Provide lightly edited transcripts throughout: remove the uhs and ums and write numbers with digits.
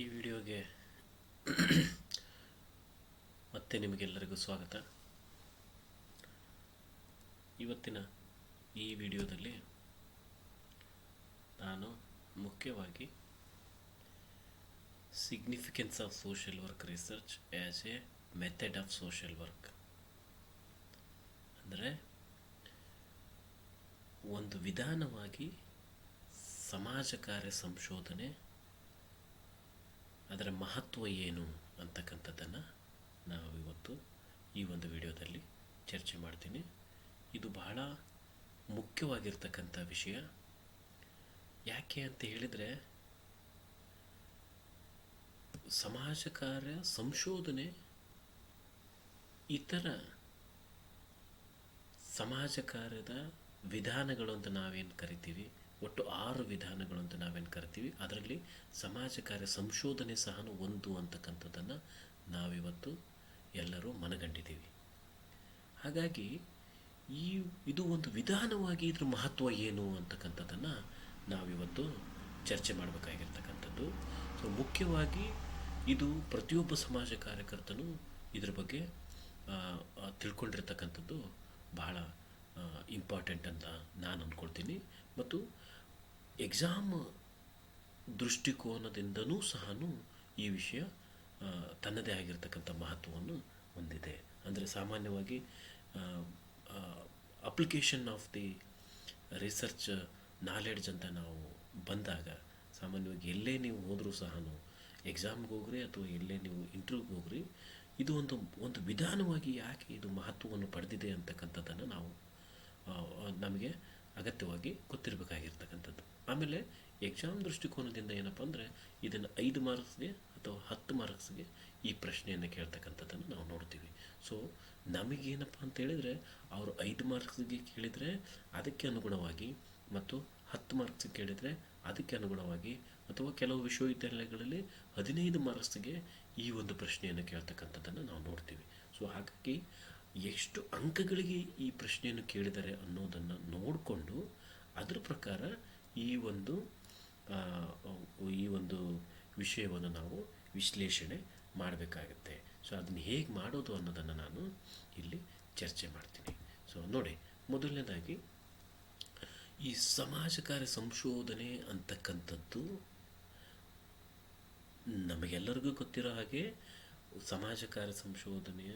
ಈ ವಿಡಿಯೋಗೆ ಮತ್ತೆ ನಿಮಗೆಲ್ಲರಿಗೂ ಸ್ವಾಗತ. ಇವತ್ತಿನ ಈ ವಿಡಿಯೋದಲ್ಲಿ ನಾನು ಮುಖ್ಯವಾಗಿ significance of social work research as A method of social work, ಅಂದರೆ ಒಂದು ವಿಧಾನವಾಗಿ ಸಮಾಜ ಕಾರ್ಯ ಸಂಶೋಧನೆ ಅದರ ಮಹತ್ವ ಏನು ಅಂತಕ್ಕಂಥದ್ದನ್ನು ನಾವು ಇವತ್ತು ಈ ಒಂದು ವಿಡಿಯೋದಲ್ಲಿ ಚರ್ಚೆ ಮಾಡ್ತೀನಿ. ಇದು ಬಹಳ ಮುಖ್ಯವಾಗಿರ್ತಕ್ಕಂಥ ವಿಷಯ. ಯಾಕೆ ಅಂತ ಹೇಳಿದರೆ, ಸಮಾಜ ಕಾರ್ಯ ಸಂಶೋಧನೆ ಇತರ ಸಮಾಜ ಕಾರ್ಯದ ವಿಧಾನಗಳು ಅಂತ ನಾವೇನು ಕರಿತೀವಿ, ಒಟ್ಟು 6 ವಿಧಾನಗಳು ಅಂತ ನಾವೇನು ಕರಿತೀವಿ, ಅದರಲ್ಲಿ ಸಮಾಜ ಕಾರ್ಯ ಸಂಶೋಧನೆ ಸಹ ಒಂದು ಅಂತಕ್ಕಂಥದ್ದನ್ನು ನಾವಿವತ್ತು ಎಲ್ಲರೂ ಮನಗಂಡಿದ್ದೀವಿ. ಹಾಗಾಗಿ ಇದು ಒಂದು ವಿಧಾನವಾಗಿ ಇದ್ರ ಮಹತ್ವ ಏನು ಅಂತಕ್ಕಂಥದ್ದನ್ನು ನಾವಿವತ್ತು ಚರ್ಚೆ ಮಾಡಬೇಕಾಗಿರ್ತಕ್ಕಂಥದ್ದು. ಸೊ ಮುಖ್ಯವಾಗಿ ಇದು ಪ್ರತಿಯೊಬ್ಬ ಸಮಾಜ ಕಾರ್ಯಕರ್ತನೂ ಇದ್ರ ಬಗ್ಗೆ ತಿಳ್ಕೊಂಡಿರ್ತಕ್ಕಂಥದ್ದು ಬಹಳ ಇಂಪಾರ್ಟೆಂಟ್ ಅಂತ ನಾನು ಅಂದ್ಕೊಳ್ತೀನಿ. ಮತ್ತು ಎಕ್ಸಾಮ್ ದೃಷ್ಟಿಕೋನದಿಂದನೂ ಸಹ ಈ ವಿಷಯ ತನ್ನದೇ ಆಗಿರ್ತಕ್ಕಂಥ ಮಹತ್ವವನ್ನು ಹೊಂದಿದೆ. ಅಂದರೆ ಸಾಮಾನ್ಯವಾಗಿ application of the research knowledge ಅಂತ ನಾವು ಬಂದಾಗ, ಸಾಮಾನ್ಯವಾಗಿ ಎಲ್ಲೇ ನೀವು ಹೋದರೂ ಸಹ, ಎಕ್ಸಾಮ್ಗೆ ಹೋಗ್ರಿ ಅಥವಾ ಎಲ್ಲೇ ನೀವು ಇಂಟರ್ವ್ಯೂಗೆ ಹೋಗ್ರಿ, ಇದು ಒಂದು ವಿಧಾನವಾಗಿ ಯಾಕೆ ಇದು ಮಹತ್ವವನ್ನು ಪಡೆದಿದೆ ಅಂತಕ್ಕಂಥದ್ದನ್ನು ನಾವು ನಮಗೆ ಅಗತ್ಯವಾಗಿ ಗೊತ್ತಿರಬೇಕಾಗಿರ್ತಕ್ಕಂಥದ್ದು. ಆಮೇಲೆ ಎಕ್ಸಾಮ್ ದೃಷ್ಟಿಕೋನದಿಂದ ಏನಪ್ಪ ಅಂದರೆ, ಇದನ್ನು 5 ಮಾರ್ಕ್ಸ್ಗೆ ಅಥವಾ 10 ಮಾರ್ಕ್ಸ್ಗೆ ಈ ಪ್ರಶ್ನೆಯನ್ನು ಕೇಳ್ತಕ್ಕಂಥದ್ದನ್ನು ನಾವು ನೋಡ್ತೀವಿ. ಸೊ ನಮಗೇನಪ್ಪ ಅಂತ ಹೇಳಿದರೆ, ಅವರು 5 ಮಾರ್ಕ್ಸ್ಗೆ ಕೇಳಿದರೆ ಅದಕ್ಕೆ ಅನುಗುಣವಾಗಿ, ಮತ್ತು 10 ಮಾರ್ಕ್ಸ್ ಕೇಳಿದರೆ ಅದಕ್ಕೆ ಅನುಗುಣವಾಗಿ, ಅಥವಾ ಕೆಲವು ವಿಶ್ವವಿದ್ಯಾಲಯಗಳಲ್ಲಿ 15 ಮಾರ್ಕ್ಸ್ಗೆ ಈ ಒಂದು ಪ್ರಶ್ನೆಯನ್ನು ಕೇಳ್ತಕ್ಕಂಥದ್ದನ್ನು ನಾವು ನೋಡ್ತೀವಿ. ಸೊ ಹಾಗಾಗಿ ಎಷ್ಟು ಅಂಕಗಳಿಗೆ ಈ ಪ್ರಶ್ನೆಯನ್ನು ಕೇಳಿದ್ದಾರೆ ಅನ್ನೋದನ್ನು ನೋಡಿಕೊಂಡು ಅದರ ಪ್ರಕಾರ ಈ ಒಂದು ವಿಷಯವನ್ನು ನಾವು ವಿಶ್ಲೇಷಣೆ ಮಾಡಬೇಕಾಗತ್ತೆ. ಸೊ ಅದನ್ನು ಹೇಗೆ ಮಾಡೋದು ಅನ್ನೋದನ್ನು ನಾನು ಇಲ್ಲಿ ಚರ್ಚೆ ಮಾಡ್ತೀನಿ. ಸೊ ನೋಡಿ, ಮೊದಲನೇದಾಗಿ ಈ ಸಮಾಜ ಕಾರ್ಯ ಸಂಶೋಧನೆ ಅಂತಕ್ಕಂಥದ್ದು ನಮಗೆಲ್ಲರಿಗೂ ಗೊತ್ತಿರೋ ಹಾಗೆ, ಸಮಾಜ ಕಾರ್ಯ ಸಂಶೋಧನೆಯ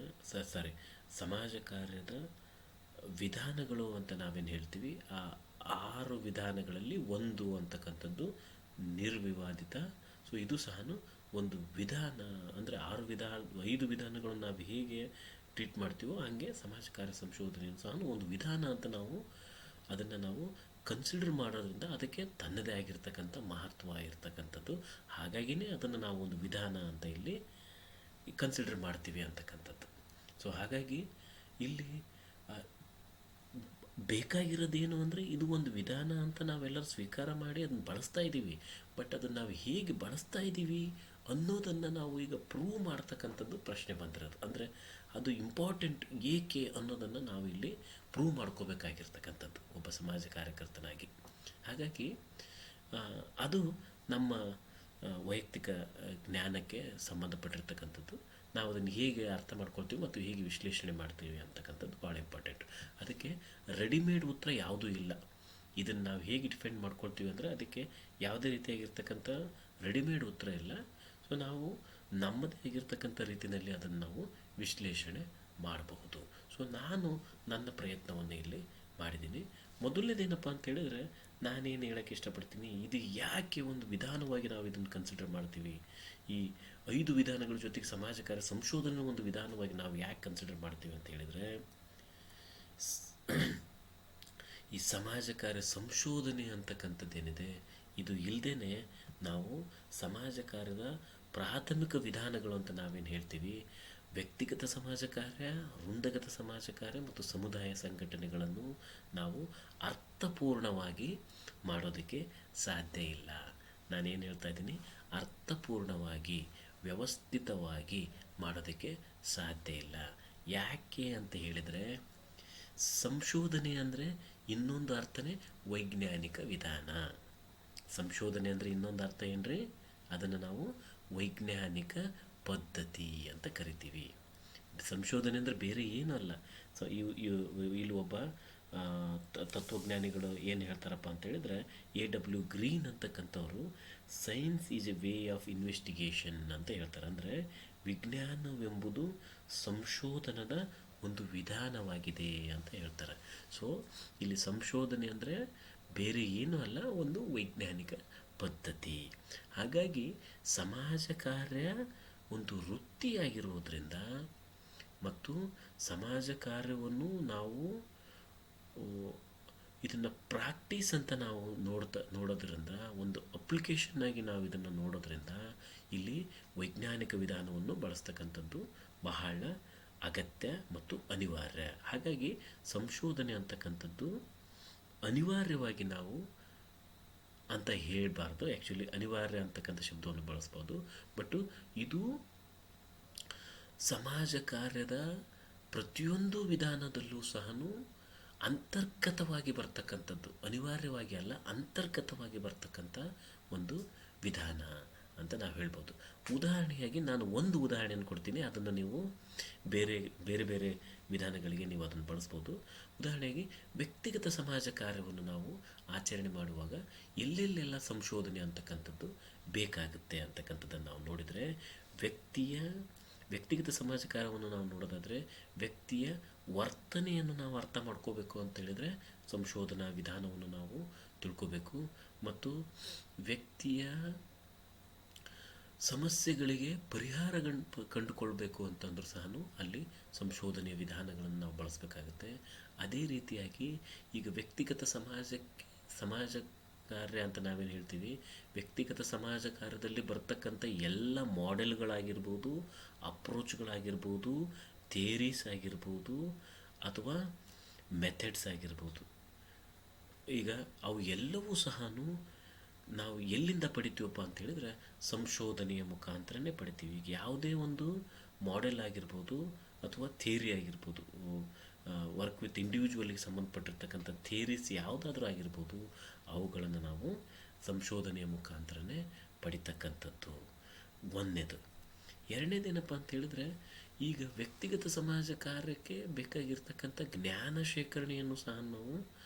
ಸಮಾಜ ಕಾರ್ಯದ ವಿಧಾನಗಳು ಅಂತ ನಾವೇನು ಹೇಳ್ತೀವಿ, ಆ 6 ವಿಧಾನಗಳಲ್ಲಿ ಒಂದು ಅಂತಕ್ಕಂಥದ್ದು ನಿರ್ವಿವಾದಿತ. ಸೊ ಇದು ಸಹ ಒಂದು ವಿಧಾನ. ಅಂದರೆ 5 ವಿಧಾನಗಳನ್ನು ನಾವು ಹೇಗೆ ಟ್ರೀಟ್ ಮಾಡ್ತೀವೋ ಹಾಗೆ ಸಮಾಜ ಕಾರ್ಯ ಸಂಶೋಧನೆಯನ್ನು ಸಹ ಒಂದು ವಿಧಾನ ಅಂತ ನಾವು ಕನ್ಸಿಡರ್ ಮಾಡೋದ್ರಿಂದ ಅದಕ್ಕೆ ತನ್ನದೇ ಆಗಿರ್ತಕ್ಕಂಥ ಮಹತ್ವ ಇರ್ತಕ್ಕಂಥದ್ದು. ಹಾಗಾಗಿಯೇ ಅದನ್ನು ನಾವು ಒಂದು ವಿಧಾನ ಅಂತ ಇಲ್ಲಿ ಕನ್ಸಿಡರ್ ಮಾಡ್ತೀವಿ ಅಂತಕ್ಕಂಥದ್ದು. ಸೊ ಹಾಗಾಗಿ ಇಲ್ಲಿ ಬೇಕಾಗಿರೋದೇನು ಅಂದರೆ, ಇದು ಒಂದು ವಿಧಾನ ಅಂತ ನಾವೆಲ್ಲರೂ ಸ್ವೀಕಾರ ಮಾಡಿ ಅದನ್ನು ಬಳಸ್ತಾ ಇದ್ದೀವಿ. ಬಟ್ ಅದನ್ನು ನಾವು ಹೇಗೆ ಬಳಸ್ತಾ ಇದ್ದೀವಿ ಅನ್ನೋದನ್ನು ನಾವು ಈಗ ಪ್ರೂವ್ ಮಾಡ್ತಕ್ಕಂಥದ್ದು ಪ್ರಶ್ನೆ ಬಂದಿರೋದು. ಅಂದರೆ ಅದು ಇಂಪಾರ್ಟೆಂಟ್ ಏಕೆ ಅನ್ನೋದನ್ನು ನಾವು ಇಲ್ಲಿ ಪ್ರೂವ್ ಮಾಡ್ಕೋಬೇಕಾಗಿರ್ತಕ್ಕಂಥದ್ದು ಒಬ್ಬ ಸಮಾಜ ಕಾರ್ಯಕರ್ತನಾಗಿ. ಹಾಗಾಗಿ ಅದು ನಮ್ಮ ವೈಯಕ್ತಿಕ ಜ್ಞಾನಕ್ಕೆ ಸಂಬಂಧಪಟ್ಟಿರ್ತಕ್ಕಂಥದ್ದು. ನಾವು ಅದನ್ನು ಹೇಗೆ ಅರ್ಥ ಮಾಡ್ಕೊಳ್ತೀವಿ ಮತ್ತು ಹೇಗೆ ವಿಶ್ಲೇಷಣೆ ಮಾಡ್ತೀವಿ ಅಂತಕ್ಕಂಥದ್ದು ಭಾಳ ಇಂಪಾರ್ಟೆಂಟ್. ಅದಕ್ಕೆ ರೆಡಿಮೇಡ್ ಉತ್ತರ ಯಾವುದೂ ಇಲ್ಲ. ಇದನ್ನು ನಾವು ಹೇಗೆ ಡಿಫೆಂಡ್ ಮಾಡ್ಕೊಳ್ತೀವಿ ಅಂದರೆ, ಅದಕ್ಕೆ ಯಾವುದೇ ರೀತಿಯಾಗಿರ್ತಕ್ಕಂಥ ರೆಡಿಮೇಡ್ ಉತ್ತರ ಇಲ್ಲ. ಸೊ ನಾವು ನಮ್ಮದೇ ಆಗಿರ್ತಕ್ಕಂಥ ರೀತಿಯಲ್ಲಿ ಅದನ್ನು ನಾವು ವಿಶ್ಲೇಷಣೆ ಮಾಡಬಹುದು. ಸೊ ನಾನು ನನ್ನ ಪ್ರಯತ್ನವನ್ನು ಇಲ್ಲಿ ಮಾಡಿದ್ದೀನಿ. ಮೊದಲನೇದೇನಪ್ಪ ಅಂತ ಹೇಳಿದ್ರೆ, ನಾನೇನು ಹೇಳೋಕ್ಕೆ ಇಷ್ಟಪಡ್ತೀನಿ, ಇದು ಯಾಕೆ ಒಂದು ವಿಧಾನವಾಗಿ ನಾವು ಇದನ್ನು ಕನ್ಸಿಡರ್ ಮಾಡ್ತೀವಿ, ಈ 5 ವಿಧಾನಗಳ ಜೊತೆಗೆ ಸಮಾಜ ಕಾರ್ಯ ಸಂಶೋಧನೆ ಒಂದು ವಿಧಾನವಾಗಿ ನಾವು ಯಾಕೆ ಕನ್ಸಿಡರ್ ಮಾಡ್ತೀವಿ ಅಂತ ಹೇಳಿದರೆ, ಈ ಸಮಾಜ ಕಾರ್ಯ ಸಂಶೋಧನೆ ಅಂತಕ್ಕಂಥದ್ದೇನಿದೆ, ಇದು ಇಲ್ಲದೇ ನಾವು ಸಮಾಜ ಕಾರ್ಯದ ಪ್ರಾಥಮಿಕ ವಿಧಾನಗಳು ಅಂತ ನಾವೇನು ಹೇಳ್ತೀವಿ, ವ್ಯಕ್ತಿಗತ ಸಮಾಜ ಕಾರ್ಯ, ವೃಂದಗತ ಸಮಾಜ ಕಾರ್ಯ ಮತ್ತು ಸಮುದಾಯ ಸಂಘಟನೆಗಳನ್ನು ನಾವು ಅರ್ಥಪೂರ್ಣವಾಗಿ ಮಾಡೋದಕ್ಕೆ ಸಾಧ್ಯ ಇಲ್ಲ. ನಾನೇನು ಹೇಳ್ತಾ ಇದ್ದೀನಿ, ಅರ್ಥಪೂರ್ಣವಾಗಿ ವ್ಯವಸ್ಥಿತವಾಗಿ ಮಾಡೋದಕ್ಕೆ ಸಾಧ್ಯ ಇಲ್ಲ. ಯಾಕೆ ಅಂತ ಹೇಳಿದರೆ, ಸಂಶೋಧನೆ ಅಂದರೆ ಇನ್ನೊಂದು ಅರ್ಥನೇ ವೈಜ್ಞಾನಿಕ ವಿಧಾನ. ಸಂಶೋಧನೆ ಅಂದರೆ ಇನ್ನೊಂದು ಅರ್ಥ ಏನ್ರಿ, ಅದನ್ನು ನಾವು ವೈಜ್ಞಾನಿಕ ಪದ್ಧತಿ ಅಂತ ಕರಿತೀವಿ. ಸಂಶೋಧನೆ ಅಂದರೆ ಬೇರೆ ಏನೂ ಅಲ್ಲ. ಸೊ ಇಲ್ಲಿ ಒಬ್ಬ ತತ್ವಜ್ಞಾನಿಗಳು ಏನು ಹೇಳ್ತಾರಪ್ಪ ಅಂತ ಹೇಳಿದ್ರೆ, A. W. ಗ್ರೀನ್ ಅಂತಕ್ಕಂಥವ್ರು science is a way of investigation ಅಂತ ಹೇಳ್ತಾರೆ. ಅಂದರೆ ವಿಜ್ಞಾನವೆಂಬುದು ಸಂಶೋಧನದ ಒಂದು ವಿಧಾನವಾಗಿದೆ ಅಂತ ಹೇಳ್ತಾರೆ. ಸೊ ಇಲ್ಲಿ ಸಂಶೋಧನೆ ಅಂದರೆ ಬೇರೆ ಏನೂ ಅಲ್ಲ, ಒಂದು ವೈಜ್ಞಾನಿಕ ಪದ್ಧತಿ. ಹಾಗಾಗಿ ಸಮಾಜ ಕಾರ್ಯ ಒಂದು ವೃತ್ತಿಯಾಗಿರುವುದರಿಂದ ಮತ್ತು ಸಮಾಜ ಕಾರ್ಯವನ್ನು ನಾವು ಇದನ್ನು ಪ್ರಾಕ್ಟೀಸ್ ಅಂತ ನಾವು ನೋಡೋದ್ರಿಂದ, ಒಂದು ಅಪ್ಲಿಕೇಶನ್ ಆಗಿ ನಾವು ಇದನ್ನು ನೋಡೋದ್ರಿಂದ ಇಲ್ಲಿ ವೈಜ್ಞಾನಿಕ ವಿಧಾನವನ್ನು ಬಳಸ್ತಕ್ಕಂಥದ್ದು ಬಹಳ ಅಗತ್ಯ ಮತ್ತು ಅನಿವಾರ್ಯ. ಹಾಗಾಗಿ ಸಂಶೋಧನೆ ಅಂತಕ್ಕಂಥದ್ದು ಅನಿವಾರ್ಯವಾಗಿ ನಾವು ಅಂತ ಹೇಳಬಾರ್ದು. ಆ್ಯಕ್ಚುಲಿ ಅನಿವಾರ್ಯ ಅಂತಕ್ಕಂಥ ಶಬ್ದವನ್ನು ಬಳಸ್ಬೋದು. ಬಟ್ ಇದು ಸಮಾಜ ಕಾರ್ಯದ ಪ್ರತಿಯೊಂದು ವಿಧಾನದಲ್ಲೂ ಸಹ ಅಂತರ್ಗತವಾಗಿ ಬರ್ತಕ್ಕಂಥದ್ದು, ಅನಿವಾರ್ಯವಾಗಿ ಅಲ್ಲ, ಅಂತರ್ಗತವಾಗಿ ಬರ್ತಕ್ಕಂಥ ಒಂದು ವಿಧಾನ ಅಂತ ನಾವು ಹೇಳ್ಬೋದು. ಉದಾಹರಣೆಯಾಗಿ ನಾನು ಒಂದು ಉದಾಹರಣೆಯನ್ನು ಕೊಡ್ತೀನಿ, ಅದನ್ನು ನೀವು ಬೇರೆ ಬೇರೆ ಬೇರೆ ವಿಧಾನಗಳಿಗೆ ನೀವು ಅದನ್ನು ಬಳಸ್ಬೋದು. ಉದಾಹರಣೆಗೆ ವ್ಯಕ್ತಿಗತ ಸಮಾಜ ಕಾರ್ಯವನ್ನು ನಾವು ಆಚರಣೆ ಮಾಡುವಾಗ ಎಲ್ಲೆಲ್ಲೆಲ್ಲ ಸಂಶೋಧನೆ ಅಂತಕ್ಕಂಥದ್ದು ಬೇಕಾಗುತ್ತೆ ಅಂತಕ್ಕಂಥದ್ದನ್ನು ನಾವು ನೋಡಿದರೆ, ವ್ಯಕ್ತಿಗತ ಸಮಾಜ ಕಾರ್ಯವನ್ನು ನಾವು ನೋಡೋದಾದರೆ ವ್ಯಕ್ತಿಯ ವರ್ತನೆಯನ್ನು ನಾವು ಅರ್ಥ ಮಾಡ್ಕೋಬೇಕು ಅಂತ ಹೇಳಿದರೆ ಸಂಶೋಧನಾ ವಿಧಾನವನ್ನು ನಾವು ತಿಳ್ಕೋಬೇಕು. ಮತ್ತು ವ್ಯಕ್ತಿಯ ಸಮಸ್ಯೆಗಳಿಗೆ ಪರಿಹಾರ ಕಂಡುಕೊಳ್ಬೇಕು ಅಂತಂದ್ರೂ ಸಹ ಅಲ್ಲಿ ಸಂಶೋಧನೆಯ ವಿಧಾನಗಳನ್ನು ನಾವು ಬಳಸಬೇಕಾಗುತ್ತೆ. ಅದೇ ರೀತಿಯಾಗಿ ಈಗ ವ್ಯಕ್ತಿಗತ ಸಮಾಜ ಕಾರ್ಯ ಅಂತ ನಾವೇನು ಹೇಳ್ತೀವಿ, ವ್ಯಕ್ತಿಗತ ಸಮಾಜ ಕಾರ್ಯದಲ್ಲಿ ಬರ್ತಕ್ಕಂಥ ಎಲ್ಲ ಮಾಡೆಲ್ಗಳಾಗಿರ್ಬೋದು, ಅಪ್ರೋಚ್ಗಳಾಗಿರ್ಬೋದು, ಥಿಯರೀಸ್ ಆಗಿರ್ಬೋದು, ಅಥವಾ ಮೆಥಡ್ಸ್ ಆಗಿರ್ಬೋದು, ಈಗ ಅವು ಎಲ್ಲವೂ ಸಹ ನಾವು ಎಲ್ಲಿಂದ ಪಡಿತೀವಪ್ಪ ಅಂತ ಹೇಳಿದರೆ ಸಂಶೋಧನೆಯ ಮುಖಾಂತರನೇ ಪಡಿತೀವಿ. ಈಗ ಯಾವುದೇ ಒಂದು ಮಾಡೆಲ್ ಆಗಿರ್ಬೋದು ಅಥವಾ ಥಿಯರಿ ಆಗಿರ್ಬೋದು, ವರ್ಕ್ ವಿತ್ ಇಂಡಿವಿಜುವಲ್ಗೆ ಸಂಬಂಧಪಟ್ಟಿರ್ತಕ್ಕಂಥ ಥಿಯರೀಸ್ ಯಾವುದಾದ್ರೂ ಆಗಿರ್ಬೋದು, ಅವುಗಳನ್ನು ನಾವು ಸಂಶೋಧನೆಯ ಮುಖಾಂತರನೇ ಪಡಿತಕ್ಕಂಥದ್ದು ಒಂದನೇದು. ಎರಡನೇದೇನಪ್ಪ ಅಂತ ಹೇಳಿದ್ರೆ, ಈಗ ವ್ಯಕ್ತಿಗತ ಸಮಾಜ ಕಾರ್ಯಕ್ಕೆ ಬೇಕಾಗಿರ್ತಕ್ಕಂಥ ಜ್ಞಾನ ಶೇಖರಣೆಯನ್ನು ಸಹ ನಾವು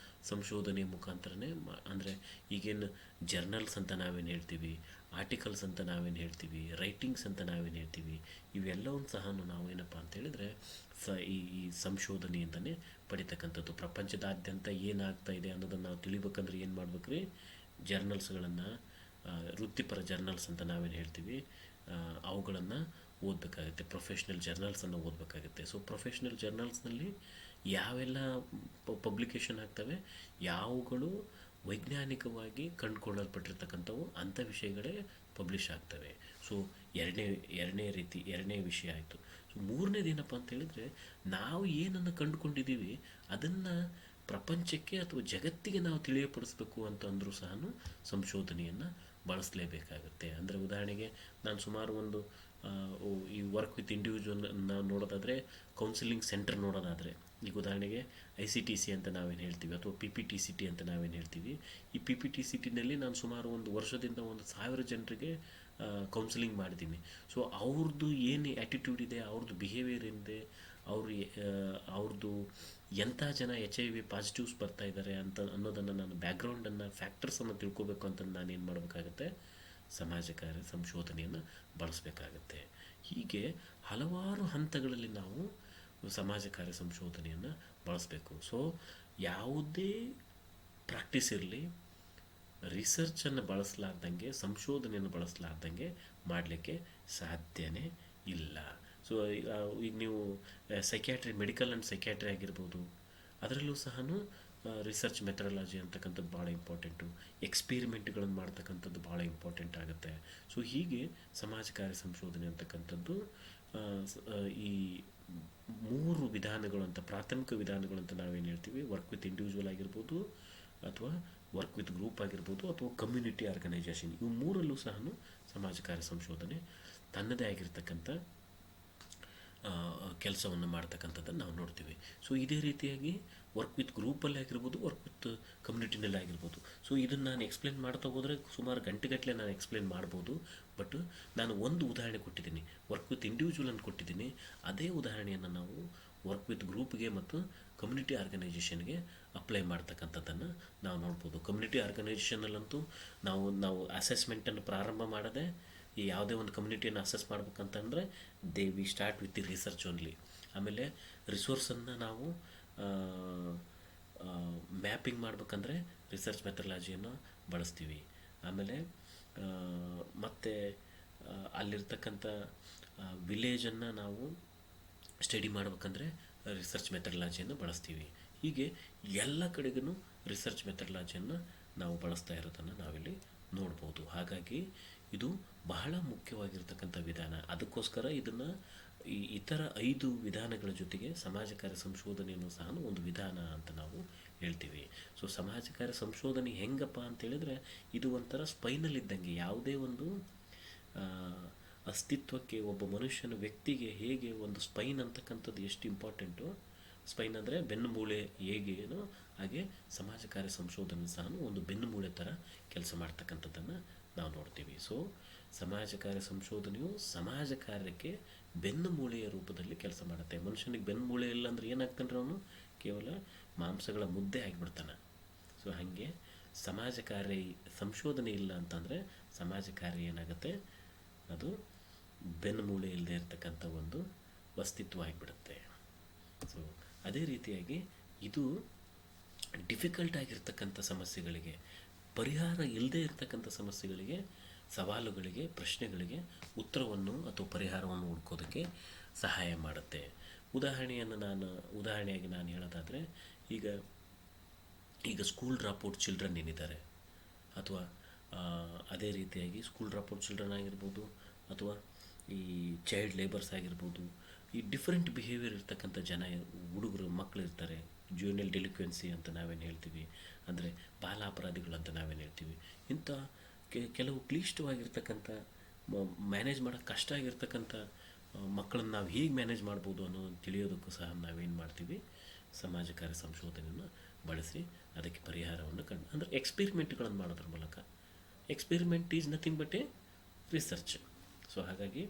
ಸಂಶೋಧನೆಯ ಮುಖಾಂತರನೇ ಅಂದರೆ ಈಗೇನು ಜರ್ನಲ್ಸ್ ಅಂತ ನಾವೇನು ಹೇಳ್ತೀವಿ, ಆರ್ಟಿಕಲ್ಸ್ ಅಂತ ನಾವೇನು ಹೇಳ್ತೀವಿ, ರೈಟಿಂಗ್ಸ್ ಅಂತ ನಾವೇನು ಹೇಳ್ತೀವಿ, ಇವೆಲ್ಲವನ್ನು ಸಹ ನಾವೇನಪ್ಪ ಅಂತ ಹೇಳಿದರೆ ಈ ಸಂಶೋಧನೆಯಿಂದನೇ ಪಡಿತಕ್ಕಂಥದ್ದು. ಪ್ರಪಂಚದಾದ್ಯಂತ ಏನಾಗ್ತಾ ಇದೆ ಅನ್ನೋದನ್ನು ನಾವು ತಿಳಿಬೇಕಂದ್ರೆ ಏನು ಮಾಡ್ಬೇಕ್ರಿ, ಜರ್ನಲ್ಸ್ಗಳನ್ನು, ವೃತ್ತಿಪರ ಜರ್ನಲ್ಸ್ ಅಂತ ನಾವೇನು ಹೇಳ್ತೀವಿ, ಅವುಗಳನ್ನು ಓದಬೇಕಾಗುತ್ತೆ. ಪ್ರೊಫೆಷ್ನಲ್ ಜರ್ನಲ್ಸನ್ನು ಓದಬೇಕಾಗುತ್ತೆ. ಸೊ ಪ್ರೊಫೆಷ್ನಲ್ ಜರ್ನಲ್ಸ್ನಲ್ಲಿ ಯಾವೆಲ್ಲ ಪಬ್ಲಿಕೇಶನ್ ಆಗ್ತವೆ, ಯಾವುಗಳು ವೈಜ್ಞಾನಿಕವಾಗಿ ಕಂಡುಕೊಳ್ಳಲ್ಪಟ್ಟಿರ್ತಕ್ಕಂಥವು ಅಂಥ ವಿಷಯಗಳೇ ಪಬ್ಲಿಷ್ ಆಗ್ತವೆ. ಸೊ ಎರಡನೇ ವಿಷಯ ಆಯಿತು. ಸೊ ಮೂರನೇದೇನಪ್ಪ ಅಂತ ಹೇಳಿದರೆ, ನಾವು ಏನನ್ನು ಕಂಡುಕೊಂಡಿದ್ದೀವಿ ಅದನ್ನು ಪ್ರಪಂಚಕ್ಕೆ ಅಥವಾ ಜಗತ್ತಿಗೆ ನಾವು ತಿಳಿಯಪಡಿಸ್ಬೇಕು ಅಂತ ಅಂದರೂ ಸಹ ಸಂಶೋಧನೆಯನ್ನು ಬಳಸಲೇಬೇಕಾಗುತ್ತೆ. ಅಂದರೆ ಉದಾಹರಣೆಗೆ ನಾನು ಸುಮಾರು ಒಂದು ಈ ವರ್ಕ್ ವಿತ್ ಇಂಡಿವಿಜುವಲ್ ನಾವು ನೋಡೋದಾದರೆ, ಕೌನ್ಸಿಲಿಂಗ್ ಸೆಂಟರ್ ನೋಡೋದಾದರೆ, ಈಗ ಉದಾಹರಣೆಗೆ ICTC ಅಂತ ನಾವೇನು ಹೇಳ್ತೀವಿ, ಅಥವಾ PPTCT ಅಂತ ನಾವೇನು ಹೇಳ್ತೀವಿ, ಈ PPTCTನಲ್ಲಿ ನಾನು ಸುಮಾರು ಒಂದು ವರ್ಷದಿಂದ 1,000 ಜನರಿಗೆ ಕೌನ್ಸಿಲಿಂಗ್ ಮಾಡಿದ್ದೀನಿ. ಸೊ ಅವ್ರದ್ದು ಏನು ಆ್ಯಟಿಟ್ಯೂಡ್ ಇದೆ, ಅವ್ರದ್ದು ಬಿಹೇವಿಯರ್ ಏನಿದೆ, ಅವ್ರದ್ದು ಎಂಥ ಜನ HIV ಪಾಸಿಟಿವ್ಸ್ ಬರ್ತಾ ಇದ್ದಾರೆ ಅಂತ ಅನ್ನೋದನ್ನು ನಾನು ಬ್ಯಾಕ್ಗ್ರೌಂಡನ್ನು, ಫ್ಯಾಕ್ಟರ್ಸನ್ನು ತಿಳ್ಕೊಬೇಕು ಅಂತ ನಾನೇನು ಮಾಡಬೇಕಾಗತ್ತೆ, ಸಮಾಜ ಕಾರ್ಯ ಸಂಶೋಧನೆಯನ್ನು ಬಳಸಬೇಕಾಗತ್ತೆ. ಹೀಗೆ ಹಲವಾರು ಹಂತಗಳಲ್ಲಿ ನಾವು ಸಮಾಜ ಕಾರ್ಯ ಸಂಶೋಧನೆಯನ್ನು ಬಳಸಬೇಕು. ಸೊ ಯಾವುದೇ ಪ್ರಾಕ್ಟೀಸ್ ಇರಲಿ, ರಿಸರ್ಚನ್ನು ಬಳಸಲಾರ್ದಂಗೆ, ಸಂಶೋಧನೆಯನ್ನು ಬಳಸಲಾರ್ದಂಗೆ ಮಾಡಲಿಕ್ಕೆ ಸಾಧ್ಯನೇ ಇಲ್ಲ. ಸೊ ಈಗ ನೀವು ಮೆಡಿಕಲ್ ಆ್ಯಂಡ್ ಸೈಕ್ಯಾಟ್ರಿ ಆಗಿರ್ಬೋದು, ಅದರಲ್ಲೂ ಸಹ ರಿಸರ್ಚ್ ಮೆಥಡಾಲಜಿ ಅಂತಕ್ಕಂಥದ್ದು ಭಾಳ ಇಂಪಾರ್ಟೆಂಟು, ಎಕ್ಸ್ಪೀರಿಮೆಂಟ್ಗಳನ್ನು ಮಾಡ್ತಕ್ಕಂಥದ್ದು ಭಾಳ ಇಂಪಾರ್ಟೆಂಟ್ ಆಗುತ್ತೆ. ಸೊ ಹೀಗೆ ಸಮಾಜ ಕಾರ್ಯ ಸಂಶೋಧನೆ ಅಂತಕ್ಕಂಥದ್ದು ಈ 3 ವಿಧಾನಗಳು ಅಂತ, ಪ್ರಾಥಮಿಕ ವಿಧಾನಗಳು ಅಂತ ನಾವೇನು ಹೇಳ್ತೀವಿ, ವರ್ಕ್ ವಿತ್ ಇಂಡಿವಿಜುವಲ್ ಆಗಿರ್ಬೋದು, ಅಥವಾ ವರ್ಕ್ ವಿತ್ ಗ್ರೂಪ್ ಆಗಿರ್ಬೋದು, ಅಥವಾ ಕಮ್ಯುನಿಟಿ ಆರ್ಗನೈಜೇಷನ್, ಇವು 3ರಲ್ಲೂ ಸಹ ಸಮಾಜ ಕಾರ್ಯ ಸಂಶೋಧನೆ ತನ್ನದೇ ಆಗಿರ್ತಕ್ಕಂಥ ಕೆಲಸವನ್ನು ಮಾಡ್ತಕ್ಕಂಥದ್ದನ್ನು ನಾವು ನೋಡ್ತೀವಿ. ಸೊ ಇದೇ ರೀತಿಯಾಗಿ ವರ್ಕ್ ವಿತ್ ಗ್ರೂಪಲ್ಲಿ ಆಗಿರ್ಬೋದು, ವರ್ಕ್ ವಿತ್ ಕಮ್ಯುನಿಟಿನಲ್ಲಿ ಆಗಿರ್ಬೋದು. ಸೊ ಇದನ್ನು ನಾನು ಎಕ್ಸ್ಪ್ಲೇನ್ ಮಾಡ್ತಾ ಹೋದರೆ ಸುಮಾರು ಗಂಟೆಗಟ್ಟಲೆ ನಾನು ಎಕ್ಸ್ಪ್ಲೇನ್ ಮಾಡ್ಬೋದು. ಬಟ್ ನಾನು ಒಂದು ಉದಾಹರಣೆ ಕೊಟ್ಟಿದ್ದೀನಿ, ವರ್ಕ್ ವಿತ್ ಇಂಡಿವಿಜುವಲ್ ಅಂತ ಕೊಟ್ಟಿದ್ದೀನಿ. ಅದೇ ಉದಾಹರಣೆಯನ್ನು ನಾವು ವರ್ಕ್ ವಿತ್ ಗ್ರೂಪ್ಗೆ ಮತ್ತು ಕಮ್ಯುನಿಟಿ ಆರ್ಗನೈಜೇಷನ್ಗೆ ಅಪ್ಲೈ ಮಾಡ್ತಕ್ಕಂಥದ್ದನ್ನು ನಾವು ನೋಡ್ಬೋದು. ಕಮ್ಯುನಿಟಿ ಆರ್ಗನೈಜೇಷನಲ್ಲಂತೂ ನಾವು ಅಸೆಸ್ಮೆಂಟನ್ನು ಪ್ರಾರಂಭ ಮಾಡದೆ ಈ ಯಾವುದೇ ಒಂದು ಕಮ್ಯುನಿಟಿಯನ್ನು ಅಸೆಸ್ ಮಾಡ್ಬೇಕಂತಂದರೆ we start with the research only. ಆಮೇಲೆ ರಿಸೋರ್ಸನ್ನು ನಾವು ಮ್ಯಾಪಿಂಗ್ ಮಾಡ್ಬೇಕಂದ್ರೆ ರಿಸರ್ಚ್ ಮೆಥಡಾಲಜಿಯನ್ನು ಬಳಸ್ತೀವಿ. ಆಮೇಲೆ ಮತ್ತು ಅಲ್ಲಿರ್ತಕ್ಕಂಥ ವಿಲೇಜನ್ನು ನಾವು ಸ್ಟಡಿ ಮಾಡ್ಬೇಕಂದ್ರೆ ರಿಸರ್ಚ್ ಮೆಥಡಾಲಜಿಯನ್ನು ಬಳಸ್ತೀವಿ. ಹೀಗೆ ಎಲ್ಲ ಕಡೆಗೂ ರಿಸರ್ಚ್ ಮೆಥಡಾಲಜಿಯನ್ನು ನಾವು ಬಳಸ್ತಾ ಇರೋದನ್ನು ನಾವಿಲ್ಲಿ ನೋಡ್ಬೋದು. ಹಾಗಾಗಿ ಇದು ಬಹಳ ಮುಖ್ಯವಾಗಿರ್ತಕ್ಕಂಥ ವಿಧಾನ. ಅದಕ್ಕೋಸ್ಕರ ಇದನ್ನು ಇತರ 5 ವಿಧಾನಗಳ ಜೊತೆಗೆ ಸಮಾಜ ಕಾರ್ಯ ಸಂಶೋಧನೆಯನ್ನು ಸಹ ಒಂದು ವಿಧಾನ ಅಂತ ನಾವು ಹೇಳ್ತೀವಿ. ಸೊ ಸಮಾಜ ಕಾರ್ಯ ಸಂಶೋಧನೆ ಹೆಂಗಪ್ಪ ಅಂತೇಳಿದರೆ ಇದು ಒಂಥರ ಸ್ಪೈನಲ್ ಇದ್ದಂಗೆ. ಯಾವುದೇ ಒಂದು ಅಸ್ತಿತ್ವಕ್ಕೆ ಒಬ್ಬ ಮನುಷ್ಯನ ವ್ಯಕ್ತಿಗೆ ಹೇಗೆ ಒಂದು ಸ್ಪೈನ್ ಅಂತಕ್ಕಂಥದ್ದು ಎಷ್ಟು ಇಂಪಾರ್ಟೆಂಟು, ಸ್ಪೈನ್ ಅಂದರೆ ಬೆನ್ನುಮೂಳೆ ಹೇಗೇನೋ ಹಾಗೆ ಸಮಾಜ ಕಾರ್ಯ ಸಂಶೋಧನೆ ಸಹ ಒಂದು ಬೆನ್ನುಮೂಳೆ ಥರ ಕೆಲಸ ಮಾಡ್ತಕ್ಕಂಥದ್ದನ್ನು ನಾವು ನೋಡ್ತೀವಿ. ಸೊ ಸಮಾಜ ಕಾರ್ಯ ಸಂಶೋಧನೆಯು ಸಮಾಜ ಕಾರ್ಯಕ್ಕೆ ಬೆನ್ನುಮೂಳೆಯ ರೂಪದಲ್ಲಿ ಕೆಲಸ ಮಾಡುತ್ತೆ. ಮನುಷ್ಯನಿಗೆ ಬೆನ್ನುಮೂಳೆ ಇಲ್ಲ ಅಂದರೆ ಏನಾಗ್ತಾನೆ, ಅವನು ಕೇವಲ ಮಾಂಸಗಳ ಮುದ್ದೆ ಆಗಿಬಿಡ್ತಾನೆ. ಸೊ ಹಾಗೆ ಸಮಾಜ ಕಾರ್ಯ ಸಂಶೋಧನೆ ಇಲ್ಲ ಅಂತಂದರೆ ಸಮಾಜ ಕಾರ್ಯ ಏನಾಗುತ್ತೆ, ಅದು ಬೆನ್ನುಮೂಳೆ ಇಲ್ಲದೆ ಇರತಕ್ಕಂಥ ಒಂದು ಅಸ್ತಿತ್ವ ಆಗಿಬಿಡುತ್ತೆ. ಸೊ ಅದೇ ರೀತಿಯಾಗಿ ಇದು ಡಿಫಿಕಲ್ಟ್ ಆಗಿರ್ತಕ್ಕಂಥ ಸಮಸ್ಯೆಗಳಿಗೆ, ಪರಿಹಾರ ಇಲ್ಲದೆ ಇರತಕ್ಕಂಥ ಸಮಸ್ಯೆಗಳಿಗೆ, ಸವಾಲುಗಳಿಗೆ, ಪ್ರಶ್ನೆಗಳಿಗೆ ಉತ್ತರವನ್ನು ಅಥವಾ ಪರಿಹಾರವನ್ನು ಹುಡ್ಕೋದಕ್ಕೆ ಸಹಾಯ ಮಾಡುತ್ತೆ. ಉದಾಹರಣೆಯಾಗಿ ನಾನು ಹೇಳೋದಾದರೆ, ಈಗ ಸ್ಕೂಲ್ ಡ್ರಾಪ್ಔಟ್ ಚಿಲ್ಡ್ರನ್ ಏನಿದ್ದಾರೆ, ಅಥವಾ ಅದೇ ರೀತಿಯಾಗಿ ಸ್ಕೂಲ್ ಡ್ರಾಪ್ಔಟ್ ಚಿಲ್ಡ್ರನ್ ಆಗಿರ್ಬೋದು, ಅಥವಾ ಈ ಚೈಲ್ಡ್ ಲೇಬರ್ಸ್ ಆಗಿರ್ಬೋದು, ಈ ಡಿಫ್ರೆಂಟ್ ಬಿಹೇವಿಯರ್ ಇರ್ತಕ್ಕಂಥ ಹುಡುಗರು ಮಕ್ಕಳು ಇರ್ತಾರೆ. ಜೂನಿಯಲ್ ಡೆಲಿಕ್ವೆನ್ಸಿ ಅಂತ ನಾವೇನು ಹೇಳ್ತೀವಿ, ಅಂದರೆ ಬಾಲ ಅಪರಾಧಿಗಳು ಅಂತ ನಾವೇನು ಹೇಳ್ತೀವಿ. ಇಂಥ ಕೆಲವು ಕ್ಲಿಷ್ಟವಾಗಿರ್ತಕ್ಕಂಥ ಮ್ಯಾನೇಜ್ ಮಾಡೋಕ್ಕೆ ಕಷ್ಟ ಆಗಿರ್ತಕ್ಕಂಥ ಮಕ್ಕಳನ್ನು ನಾವು ಹೇಗೆ ಮ್ಯಾನೇಜ್ ಮಾಡ್ಬೋದು ಅನ್ನೋದನ್ನು ತಿಳಿಯೋದಕ್ಕೂ ಸಹ ನಾವೇನು ಮಾಡ್ತೀವಿ, ಸಮಾಜ ಕಾರ್ಯ ಸಂಶೋಧನೆಯನ್ನು ಬಳಸಿ ಅದಕ್ಕೆ ಪರಿಹಾರವನ್ನು ಅಂದರೆ ಎಕ್ಸ್ಪೆರಿಮೆಂಟ್ಗಳನ್ನು ಮಾಡೋದ್ರ ಮೂಲಕ. Experiment is nothing but a research. So ಹಾಗಾಗಿ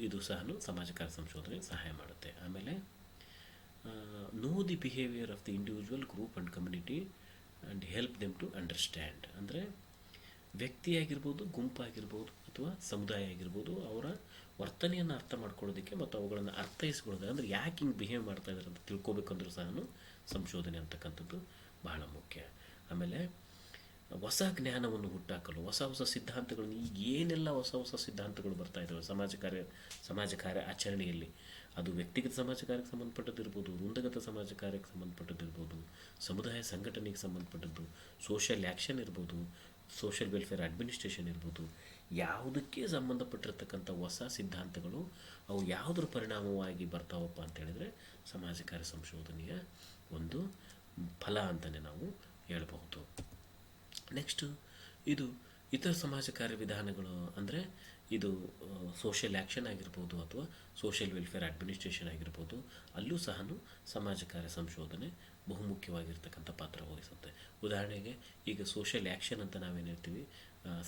ಇದು ಸಹ ಸಮಾಜ ಕಾರ್ಯ ಸಂಶೋಧನೆಗೆ ಸಹಾಯ ಮಾಡುತ್ತೆ. ಆಮೇಲೆ know the behaviour of the individual, group and community and help them to understand. ಅಂದರೆ ವ್ಯಕ್ತಿಯಾಗಿರ್ಬೋದು, ಗುಂಪಾಗಿರ್ಬೋದು, ಅಥವಾ ಸಮುದಾಯ ಆಗಿರ್ಬೋದು, ಅವರ ವರ್ತನೆಯನ್ನು ಅರ್ಥ ಮಾಡ್ಕೊಳ್ಳೋದಕ್ಕೆ ಮತ್ತು ಅವುಗಳನ್ನು ಅರ್ಥೈಸ್ಕೊಳ್ಳೋದು, ಅಂದರೆ ಯಾಕೆ ಹಿಂಗೆ ಬಿಹೇವ್ ಮಾಡ್ತಾ ಇದ್ದಾರೆ ಅಂತ ತಿಳ್ಕೊಬೇಕಂದ್ರೂ ಸಹ ಸಂಶೋಧನೆ ಅಂತಕ್ಕಂಥದ್ದು ಬಹಳ ಮುಖ್ಯ. ಆಮೇಲೆ ಹೊಸ ಜ್ಞಾನವನ್ನು ಹುಟ್ಟಾಕಲು ಹೊಸ ಸಿದ್ಧಾಂತಗಳನ್ನು, ಈಗ ಏನೆಲ್ಲ ಹೊಸ ಸಿದ್ಧಾಂತಗಳು ಬರ್ತಾ ಇದ್ದಾವೆ ಸಮಾಜ ಕಾರ್ಯ ಆಚರಣೆಯಲ್ಲಿ, ಅದು ವ್ಯಕ್ತಿಗತ ಸಮಾಜ ಕಾರ್ಯಕ್ಕೆ ಸಂಬಂಧಪಟ್ಟದ್ದಿರ್ಬೋದು, ವೃಂದಗತ ಸಮಾಜ ಕಾರ್ಯಕ್ಕೆ ಸಂಬಂಧಪಟ್ಟದ್ದಿರ್ಬೋದು, ಸಮುದಾಯ ಸಂಘಟನೆಗೆ ಸಂಬಂಧಪಟ್ಟದ್ದು, ಸೋಷಿಯಲ್ ಆ್ಯಕ್ಷನ್ ಇರ್ಬೋದು, ಸೋಷಿಯಲ್ ವೆಲ್ಫೇರ್ ಅಡ್ಮಿನಿಸ್ಟ್ರೇಷನ್ ಇರ್ಬೋದು, ಯಾವುದಕ್ಕೆ ಸಂಬಂಧಪಟ್ಟಿರ್ತಕ್ಕಂಥ ಹೊಸ ಸಿದ್ಧಾಂತಗಳು ಅವು ಯಾವುದರ ಪರಿಣಾಮವಾಗಿ ಬರ್ತಾವಪ್ಪ ಅಂತೇಳಿದರೆ ಸಮಾಜ ಕಾರ್ಯ ಸಂಶೋಧನೆಯ ಒಂದು ಫಲ ಅಂತಲೇ ನಾವು ಹೇಳ್ಬಹುದು. ನೆಕ್ಸ್ಟು ಇದು ಇತರ ಸಮಾಜ ಕಾರ್ಯ ವಿಧಾನಗಳು, ಅಂದರೆ ಇದು ಸೋಷಿಯಲ್ ಆ್ಯಕ್ಷನ್ ಆಗಿರ್ಬೋದು, ಅಥವಾ ಸೋಷಿಯಲ್ ವೆಲ್ಫೇರ್ ಅಡ್ಮಿನಿಸ್ಟ್ರೇಷನ್ ಆಗಿರ್ಬೋದು, ಅಲ್ಲೂ ಸಹ ಸಮಾಜ ಕಾರ್ಯ ಸಂಶೋಧನೆ ಬಹುಮುಖ್ಯವಾಗಿರ್ತಕ್ಕಂಥ ಪಾತ್ರ ವಹಿಸುತ್ತೆ. ಉದಾಹರಣೆಗೆ ಈಗ ಸೋಷಿಯಲ್ ಆ್ಯಕ್ಷನ್ ಅಂತ ನಾವೇನು ಹೇಳ್ತೀವಿ,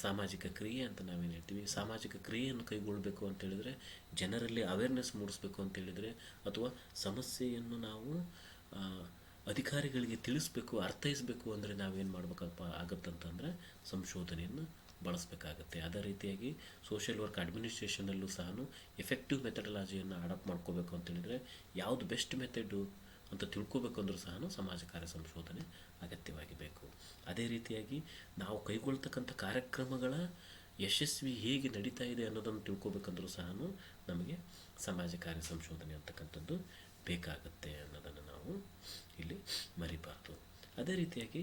ಸಾಮಾಜಿಕ ಕ್ರಿಯೆ ಅಂತ ನಾವೇನು ಹೇಳ್ತೀವಿ. ಸಾಮಾಜಿಕ ಕ್ರಿಯೆಯನ್ನು ಕೈಗೊಳ್ಳಬೇಕು ಅಂತೇಳಿದರೆ, ಜನರಲ್ಲಿ ಅವೇರ್ನೆಸ್ ಮೂಡಿಸ್ಬೇಕು ಅಂತೇಳಿದರೆ, ಅಥವಾ ಸಮಸ್ಯೆಯನ್ನು ನಾವು ಅಧಿಕಾರಿಗಳಿಗೆ ತಿಳಿಸ್ಬೇಕು, ಅರ್ಥೈಸಬೇಕು ಅಂದರೆ ನಾವೇನು ಮಾಡಬೇಕಪ್ಪ ಆಗುತ್ತಂತಂದರೆ ಸಂಶೋಧನೆಯನ್ನು ಬಳಸಬೇಕಾಗತ್ತೆ. ಅದೇ ರೀತಿಯಾಗಿ ಸೋಷಿಯಲ್ ವರ್ಕ್ ಅಡ್ಮಿನಿಸ್ಟ್ರೇಷನಲ್ಲೂ ಸಹ ಎಫೆಕ್ಟಿವ್ ಮೆಥಡಾಲಜಿಯನ್ನು ಅಡಾಪ್ಟ್ ಮಾಡ್ಕೋಬೇಕು ಅಂತೇಳಿದರೆ, ಯಾವುದು ಬೆಸ್ಟ್ ಮೆಥಡು ಅಂತ ತಿಳ್ಕೊಬೇಕಂದ್ರೂ ಸಹ ಸಮಾಜ ಕಾರ್ಯ ಸಂಶೋಧನೆ ಅಗತ್ಯವಾಗಿ ಬೇಕು. ಅದೇ ರೀತಿಯಾಗಿ ನಾವು ಕೈಗೊಳ್ತಕ್ಕಂಥ ಕಾರ್ಯಕ್ರಮಗಳ ಯಶಸ್ವಿ ಹೇಗೆ ನಡೀತಾ ಇದೆ ಅನ್ನೋದನ್ನು ತಿಳ್ಕೊಬೇಕಂದ್ರೂ ಸಹ ನಮಗೆ ಸಮಾಜ ಕಾರ್ಯ ಸಂಶೋಧನೆ ಅಂತಕ್ಕಂಥದ್ದು ಬೇಕಾಗುತ್ತೆ ಅನ್ನೋದನ್ನು ನಾವು ಇಲ್ಲಿ ಮರಿಬಾರ್ದು. ಅದೇ ರೀತಿಯಾಗಿ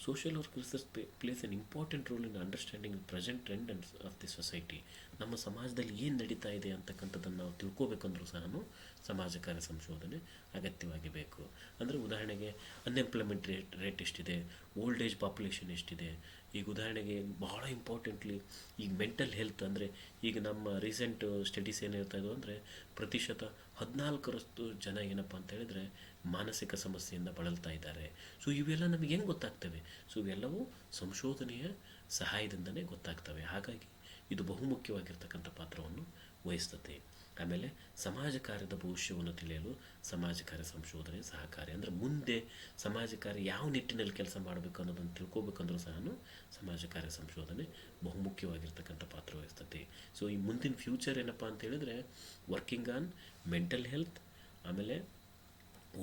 social work research place N important role in understanding present trend and of the society. ನಮ್ಮ ಸಮಾಜದಲ್ಲಿ ಏನು ನಡೀತಾ ಇದೆ ಅಂತಕ್ಕಂಥದ್ದನ್ನು ನಾವು ತಿಳ್ಕೊಬೇಕಂದ್ರೂ ಸಹ ಸಮಾಜ ಕಾರ್ಯ ಸಂಶೋಧನೆ ಅಗತ್ಯವಾಗಿ ಬೇಕು. ಅಂದರೆ ಉದಾಹರಣೆಗೆ ಅನ್ಎಂಪ್ಲಾಯ್ಮೆಂಟ್ ರೇಟ್ ಎಷ್ಟಿದೆ, ಓಲ್ಡ್ ಏಜ್ ಪಾಪ್ಯುಲೇಷನ್ ಎಷ್ಟಿದೆ. ಈಗ ಉದಾಹರಣೆಗೆ ಭಾಳ ಇಂಪಾರ್ಟೆಂಟ್ಲಿ ಈಗ ಮೆಂಟಲ್ ಹೆಲ್ತ್, ಅಂದರೆ ಈಗ ನಮ್ಮ ರೀಸೆಂಟ್ ಸ್ಟಡೀಸ್ ಏನಿರ್ತಾ ಇದ್ದವು ಅಂದರೆ ಪ್ರತಿಶತ 14ರಷ್ಟು ಜನ ಏನಪ್ಪ ಅಂತ ಹೇಳಿದರೆ ಮಾನಸಿಕ ಸಮಸ್ಯೆಯಿಂದ ಬಳಲ್ತಾ ಇದ್ದಾರೆ. ಸೊ ಇವೆಲ್ಲ ನಮಗೆ ಹೆಂಗೆ ಗೊತ್ತಾಗ್ತವೆ? ಸೊ ಇವೆಲ್ಲವೂ ಸಂಶೋಧನೆಯ ಸಹಾಯದಿಂದನೇ ಗೊತ್ತಾಗ್ತವೆ. ಹಾಗಾಗಿ ಇದು ಬಹುಮುಖ್ಯವಾಗಿರ್ತಕ್ಕಂಥ ಪಾತ್ರವನ್ನು ವಹಿಸ್ತದೆ. ಆಮೇಲೆ ಸಮಾಜ ಕಾರ್ಯದ ಭವಿಷ್ಯವನ್ನು ತಿಳಿಯಲು ಸಮಾಜ ಕಾರ್ಯ ಸಂಶೋಧನೆ ಸಹಕಾರಿ. ಅಂದರೆ ಮುಂದೆ ಸಮಾಜ ಕಾರ್ಯ ಯಾವ ನಿಟ್ಟಿನಲ್ಲಿ ಕೆಲಸ ಮಾಡಬೇಕು ಅನ್ನೋದನ್ನು ತಿಳ್ಕೊಬೇಕಂದ್ರೂ ಸಹ ಸಮಾಜ ಕಾರ್ಯ ಸಂಶೋಧನೆ ಬಹುಮುಖ್ಯವಾಗಿರ್ತಕ್ಕಂಥ ಪಾತ್ರ ವಹಿಸ್ತದೆ. ಸೊ ಈ ಮುಂದಿನ ಫ್ಯೂಚರ್ ಏನಪ್ಪ ಅಂತ ಹೇಳಿದ್ರೆ ವರ್ಕಿಂಗ್ ಆನ್ ಮೆಂಟಲ್ ಹೆಲ್ತ್, ಆಮೇಲೆ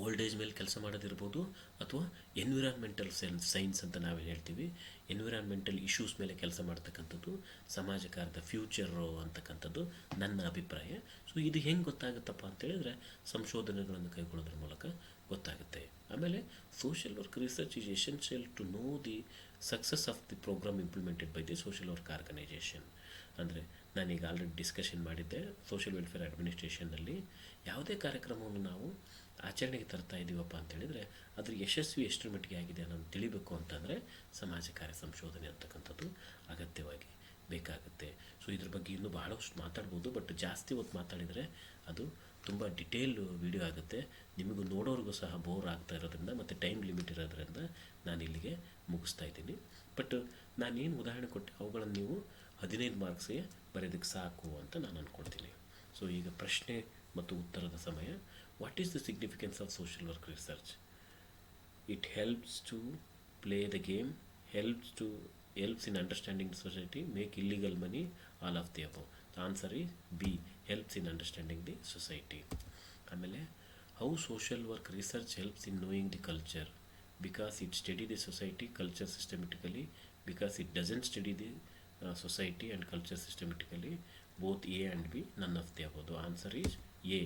ಓಲ್ಡ್ ಏಜ್ ಮೇಲೆ ಕೆಲಸ ಮಾಡೋದಿರ್ಬೋದು, ಅಥವಾ ಎನ್ವಿರಾನ್ಮೆಂಟಲ್ ಸೈನ್ಸ್ ಅಂತ ನಾವು ಹೇಳ್ತೀವಿ, ಎನ್ವಿರಾನ್ಮೆಂಟಲ್ ಇಶ್ಯೂಸ್ ಮೇಲೆ ಕೆಲಸ ಮಾಡ್ತಕ್ಕಂಥದ್ದು ಸಮಾಜ ಕಾರ್ಯದ ಫ್ಯೂಚರು ಅಂತಕ್ಕಂಥದ್ದು ನನ್ನ ಅಭಿಪ್ರಾಯ. ಸೊ ಇದು ಹೆಂಗೆ ಗೊತ್ತಾಗುತ್ತಪ್ಪ ಅಂತೇಳಿದರೆ ಸಂಶೋಧನೆಗಳನ್ನು ಕೈಗೊಳ್ಳೋದ್ರ ಮೂಲಕ ಗೊತ್ತಾಗುತ್ತೆ. ಆಮೇಲೆ social work research is essential to know the success of the programme implemented by the social work organisation. ಅಂದರೆ ನಾನೀಗ ಆಲ್ರೆಡಿ ಡಿಸ್ಕಷನ್ ಮಾಡಿದ್ದೆ, ಸೋಷಿಯಲ್ ವೆಲ್ಫೇರ್ ಅಡ್ಮಿನಿಸ್ಟ್ರೇಷನ್ನಲ್ಲಿ ಯಾವುದೇ ಕಾರ್ಯಕ್ರಮವನ್ನು ನಾವು ಆಚರಣೆಗೆ ತರ್ತಾ ಇದ್ದೀವಪ್ಪ ಅಂತೇಳಿದರೆ ಅದ್ರ ಯಶಸ್ವಿ ಎಷ್ಟರ ಮಟ್ಟಿಗೆ ಆಗಿದೆ ಅನ್ನೋದು ತಿಳಿಬೇಕು ಅಂತಂದರೆ ಸಮಾಜ ಕಾರ್ಯ ಸಂಶೋಧನೆ ಅಂತಕ್ಕಂಥದ್ದು ಅಗತ್ಯವಾಗಿ ಬೇಕಾಗುತ್ತೆ. ಸೊ ಇದ್ರ ಬಗ್ಗೆ ಇನ್ನೂ ಬಹಳಷ್ಟು ಮಾತಾಡ್ಬೋದು, ಬಟ್ ಜಾಸ್ತಿ ಹೊತ್ತು ಮಾತಾಡಿದರೆ ಅದು ತುಂಬ ಡಿಟೇಲ್ ವಿಡಿಯೋ ಆಗುತ್ತೆ, ನಿಮಗೂ ನೋಡೋರಿಗೂ ಸಹ ಬೋರ್ ಆಗ್ತಾ ಇರೋದ್ರಿಂದ ಮತ್ತು ಟೈಮ್ ಲಿಮಿಟ್ ಇರೋದ್ರಿಂದ ನಾನು ಇಲ್ಲಿಗೆ ಮುಗಿಸ್ತಾ ಇದ್ದೀನಿ. ಬಟ್ ನಾನೇನು ಉದಾಹರಣೆ ಕೊಟ್ಟೆ ಅವುಗಳನ್ನು ನೀವು 15 ಮಾರ್ಕ್ಸ್ಗೆ ಬರೆಯೋದಕ್ಕೆ ಸಾಕು ಅಂತ ನಾನು ಅಂದ್ಕೊಳ್ತೀನಿ. ಸೊ ಈಗ ಪ್ರಶ್ನೆ ಮತ್ತು ಉತ್ತರದ ಸಮಯ. What is the significance of social work research? It helps to play the game, helps in understanding the society, make illegal money, all of the above. The answer is B, helps in understanding the society. ಆಮೇಲೆ how social work research helps in knowing the culture? Because it study the society culture systematically, because it doesn't study the society and culture systematically, both A and B, none of the above. The answer is A,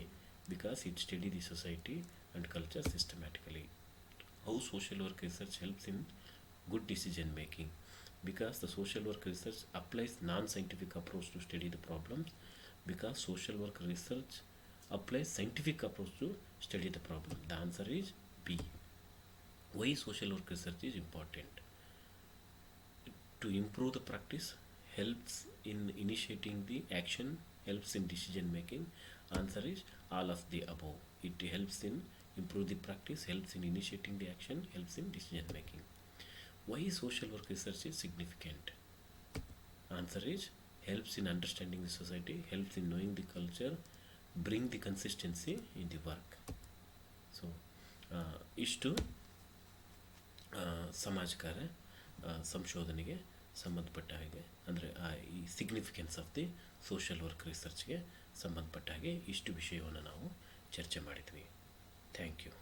because it study the society and culture systematically. How social work research helps in good decision making? Because the social work research applies non-scientific approach to study the problems, because social work research applies scientific approach to study the problem. The answer is B. Why social work research is important? To improve the practice, helps in initiating the action, helps in decision making. Answer is all of the above. It helps in improve the practice, helps in initiating the action, helps in decision making. Why social work research is significant? Answer is helps in understanding the society, helps in knowing the culture, bring the consistency in the work. So ಇಷ್ಟು ಸಮಾಜ ಕಾರ್ಯ ಸಂಶೋಧನೆಗೆ ಸಂಬಂಧಪಟ್ಟ ಹಾಗೆ, ಅಂದರೆ ಈ significance of the social work ರಿಸರ್ಚ್ಗೆ ಸಂಬಂಧಪಟ್ಟ ಹಾಗೆ ಇಷ್ಟು ವಿಷಯವನ್ನು ನಾವು ಚರ್ಚೆ ಮಾಡಿದ್ವಿ. Thank you.